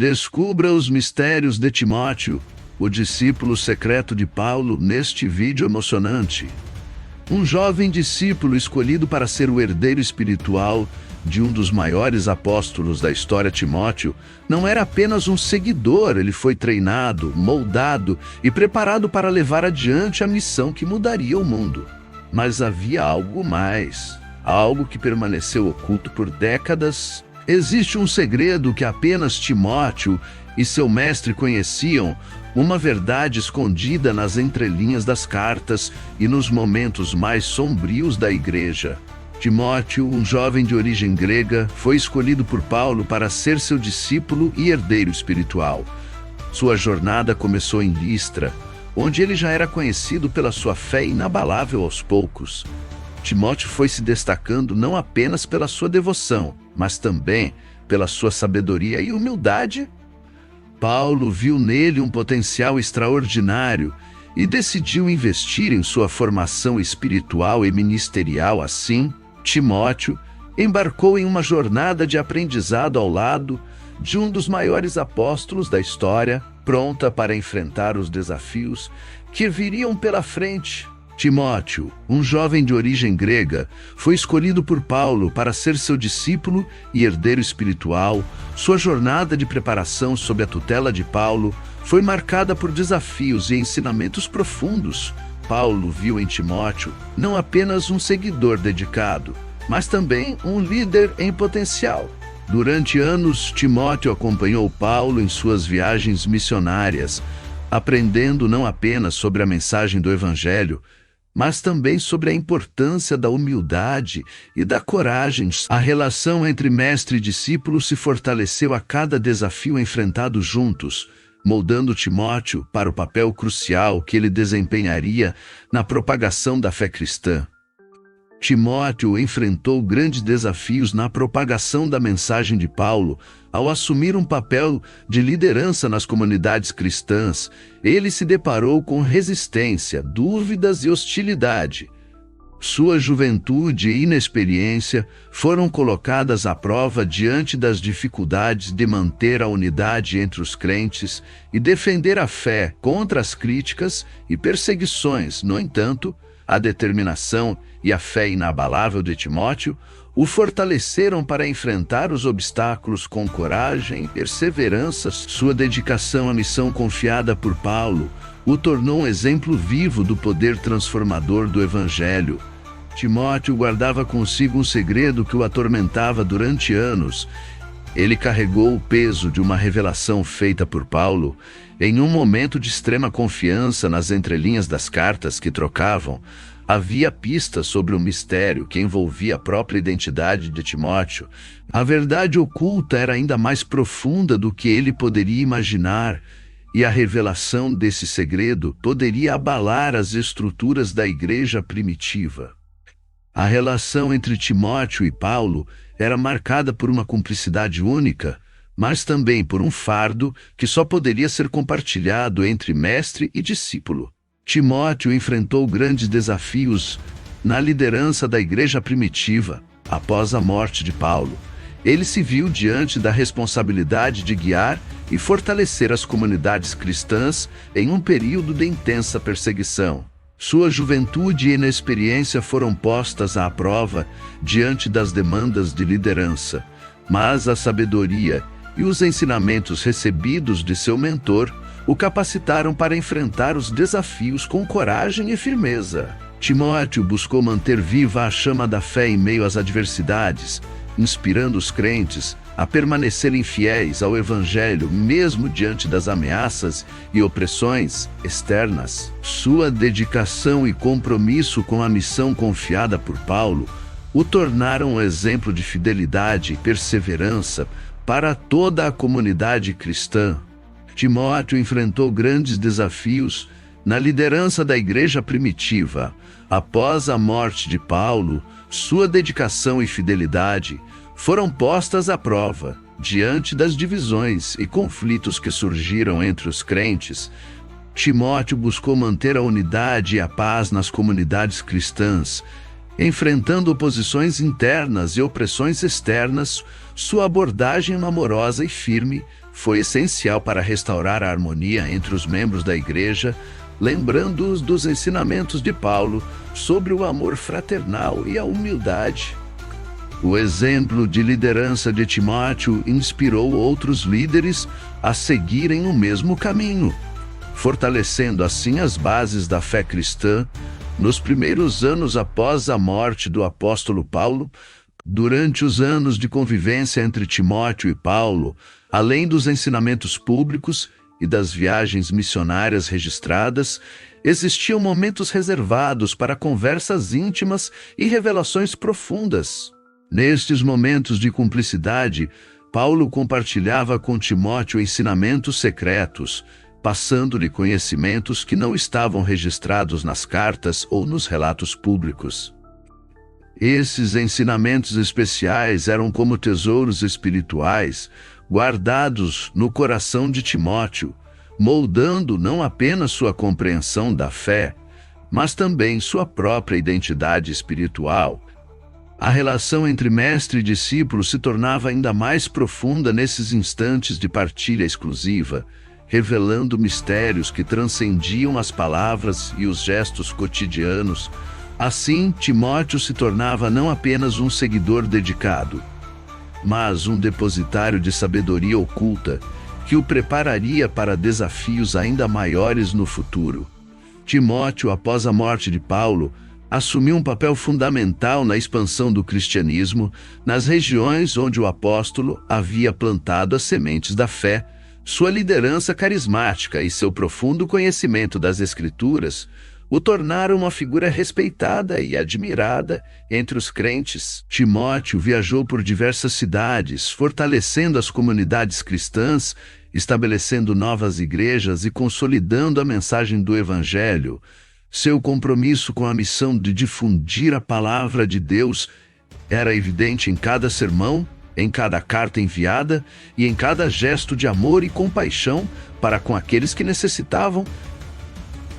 Descubra os mistérios de Timóteo, o discípulo secreto de Paulo, neste vídeo emocionante. Um jovem discípulo escolhido para ser o herdeiro espiritual de um dos maiores apóstolos da história, Timóteo, não era apenas um seguidor, ele foi treinado, moldado e preparado para levar adiante a missão que mudaria o mundo. Mas havia algo mais, algo que permaneceu oculto por décadas. Existe um segredo que apenas Timóteo e seu mestre conheciam, uma verdade escondida nas entrelinhas das cartas e nos momentos mais sombrios da igreja. Timóteo, um jovem de origem grega, foi escolhido por Paulo para ser seu discípulo e herdeiro espiritual. Sua jornada começou em Listra, onde ele já era conhecido pela sua fé inabalável aos poucos. Timóteo foi se destacando não apenas pela sua devoção, mas também pela sua sabedoria e humildade. Paulo viu nele um potencial extraordinário e decidiu investir em sua formação espiritual e ministerial. Assim, Timóteo embarcou em uma jornada de aprendizado ao lado de um dos maiores apóstolos da história, pronta para enfrentar os desafios que viriam pela frente. Timóteo, um jovem de origem grega, foi escolhido por Paulo para ser seu discípulo e herdeiro espiritual. Sua jornada de preparação sob a tutela de Paulo foi marcada por desafios e ensinamentos profundos. Paulo viu em Timóteo não apenas um seguidor dedicado, mas também um líder em potencial. Durante anos, Timóteo acompanhou Paulo em suas viagens missionárias, aprendendo não apenas sobre a mensagem do Evangelho, mas também sobre a importância da humildade e da coragem. A relação entre mestre e discípulo se fortaleceu a cada desafio enfrentado juntos, moldando Timóteo para o papel crucial que ele desempenharia na propagação da fé cristã. Timóteo enfrentou grandes desafios na propagação da mensagem de Paulo. Ao assumir um papel de liderança nas comunidades cristãs, ele se deparou com resistência, dúvidas e hostilidade. Sua juventude e inexperiência foram colocadas à prova diante das dificuldades de manter a unidade entre os crentes e defender a fé contra as críticas e perseguições. No entanto, a determinação e a fé inabalável de Timóteo o fortaleceram para enfrentar os obstáculos com coragem e perseverança. Sua dedicação à missão confiada por Paulo o tornou um exemplo vivo do poder transformador do Evangelho. Timóteo guardava consigo um segredo que o atormentava durante anos. Ele carregou o peso de uma revelação feita por Paulo. Em um momento de extrema confiança nas entrelinhas das cartas que trocavam, havia pistas sobre o mistério que envolvia a própria identidade de Timóteo. A verdade oculta era ainda mais profunda do que ele poderia imaginar, e a revelação desse segredo poderia abalar as estruturas da igreja primitiva. A relação entre Timóteo e Paulo era marcada por uma cumplicidade única, mas também por um fardo que só poderia ser compartilhado entre mestre e discípulo. Timóteo enfrentou grandes desafios na liderança da igreja primitiva. Após a morte de Paulo, ele se viu diante da responsabilidade de guiar e fortalecer as comunidades cristãs em um período de intensa perseguição. Sua juventude e inexperiência foram postas à prova diante das demandas de liderança, mas a sabedoria e os ensinamentos recebidos de seu mentor o capacitaram para enfrentar os desafios com coragem e firmeza. Timóteo buscou manter viva a chama da fé em meio às adversidades, inspirando os crentes a permanecerem fiéis ao Evangelho mesmo diante das ameaças e opressões externas. Sua dedicação e compromisso com a missão confiada por Paulo o tornaram um exemplo de fidelidade e perseverança para toda a comunidade cristã. Timóteo enfrentou grandes desafios na liderança da igreja primitiva. Após a morte de Paulo, sua dedicação e fidelidade foram postas à prova diante das divisões e conflitos que surgiram entre os crentes. Timóteo buscou manter a unidade e a paz nas comunidades cristãs, enfrentando oposições internas e opressões externas. Sua abordagem amorosa e firme foi essencial para restaurar a harmonia entre os membros da igreja, lembrando-os dos ensinamentos de Paulo sobre o amor fraternal e a humildade. O exemplo de liderança de Timóteo inspirou outros líderes a seguirem o mesmo caminho, fortalecendo assim as bases da fé cristã. Nos primeiros anos após a morte do apóstolo Paulo, durante os anos de convivência entre Timóteo e Paulo, além dos ensinamentos públicos e das viagens missionárias registradas, existiam momentos reservados para conversas íntimas e revelações profundas. Nestes momentos de cumplicidade, Paulo compartilhava com Timóteo ensinamentos secretos, passando-lhe conhecimentos que não estavam registrados nas cartas ou nos relatos públicos. Esses ensinamentos especiais eram como tesouros espirituais, guardados no coração de Timóteo, moldando não apenas sua compreensão da fé, mas também sua própria identidade espiritual. A relação entre mestre e discípulo se tornava ainda mais profunda nesses instantes de partilha exclusiva, revelando mistérios que transcendiam as palavras e os gestos cotidianos. Assim, Timóteo se tornava não apenas um seguidor dedicado, mas um depositário de sabedoria oculta que o prepararia para desafios ainda maiores no futuro. Timóteo, após a morte de Paulo, assumiu um papel fundamental na expansão do cristianismo nas regiões onde o apóstolo havia plantado as sementes da fé. Sua liderança carismática e seu profundo conhecimento das Escrituras o tornaram uma figura respeitada e admirada entre os crentes. Timóteo viajou por diversas cidades, fortalecendo as comunidades cristãs, estabelecendo novas igrejas e consolidando a mensagem do Evangelho. Seu compromisso com a missão de difundir a palavra de Deus era evidente em cada sermão, em cada carta enviada e em cada gesto de amor e compaixão para com aqueles que necessitavam.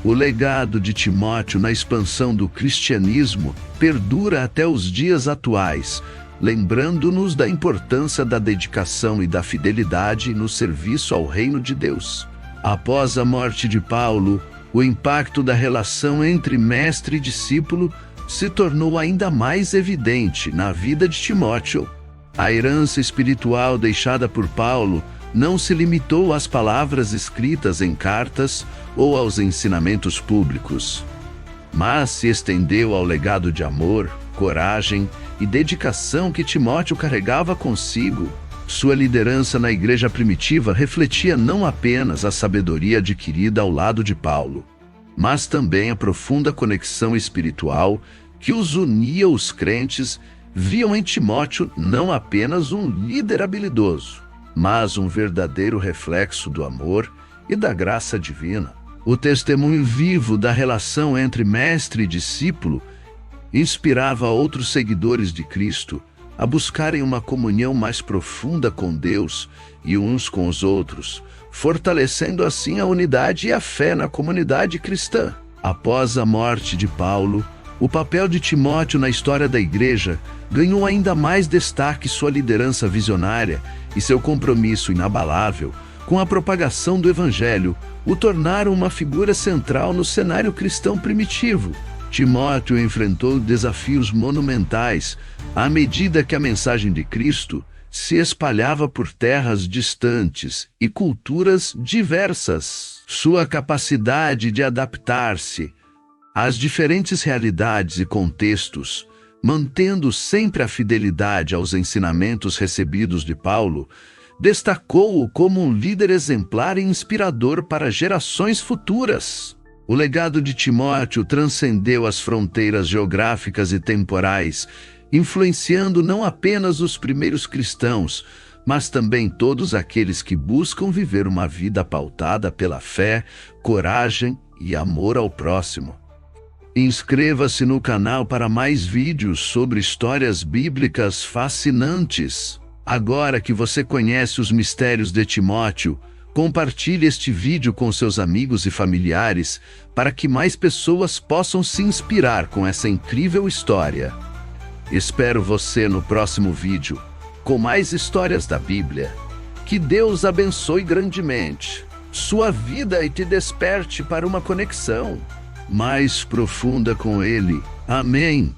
O legado de Timóteo na expansão do cristianismo perdura até os dias atuais, lembrando-nos da importância da dedicação e da fidelidade no serviço ao reino de Deus. Após a morte de Paulo, o impacto da relação entre mestre e discípulo se tornou ainda mais evidente na vida de Timóteo. A herança espiritual deixada por Paulo não se limitou às palavras escritas em cartas ou aos ensinamentos públicos, mas se estendeu ao legado de amor, coragem e dedicação que Timóteo carregava consigo. Sua liderança na igreja primitiva refletia não apenas a sabedoria adquirida ao lado de Paulo, mas também a profunda conexão espiritual que os unia. Os crentes viam em Timóteo não apenas um líder habilidoso, mas um verdadeiro reflexo do amor e da graça divina. O testemunho vivo da relação entre mestre e discípulo inspirava outros seguidores de Cristo a buscarem uma comunhão mais profunda com Deus e uns com os outros, fortalecendo assim a unidade e a fé na comunidade cristã. Após a morte de Paulo, o papel de Timóteo na história da igreja ganhou ainda mais destaque. Sua liderança visionária e seu compromisso inabalável com a propagação do Evangelho o tornaram uma figura central no cenário cristão primitivo. Timóteo enfrentou desafios monumentais à medida que a mensagem de Cristo se espalhava por terras distantes e culturas diversas. Sua capacidade de adaptar-se às diferentes realidades e contextos, mantendo sempre a fidelidade aos ensinamentos recebidos de Paulo, destacou-o como um líder exemplar e inspirador para gerações futuras. O legado de Timóteo transcendeu as fronteiras geográficas e temporais, influenciando não apenas os primeiros cristãos, mas também todos aqueles que buscam viver uma vida pautada pela fé, coragem e amor ao próximo. Inscreva-se no canal para mais vídeos sobre histórias bíblicas fascinantes. Agora que você conhece os mistérios de Timóteo, compartilhe este vídeo com seus amigos e familiares para que mais pessoas possam se inspirar com essa incrível história. Espero você no próximo vídeo, com mais histórias da Bíblia. Que Deus abençoe grandemente sua vida e te desperte para uma conexão mais profunda com Ele. Amém.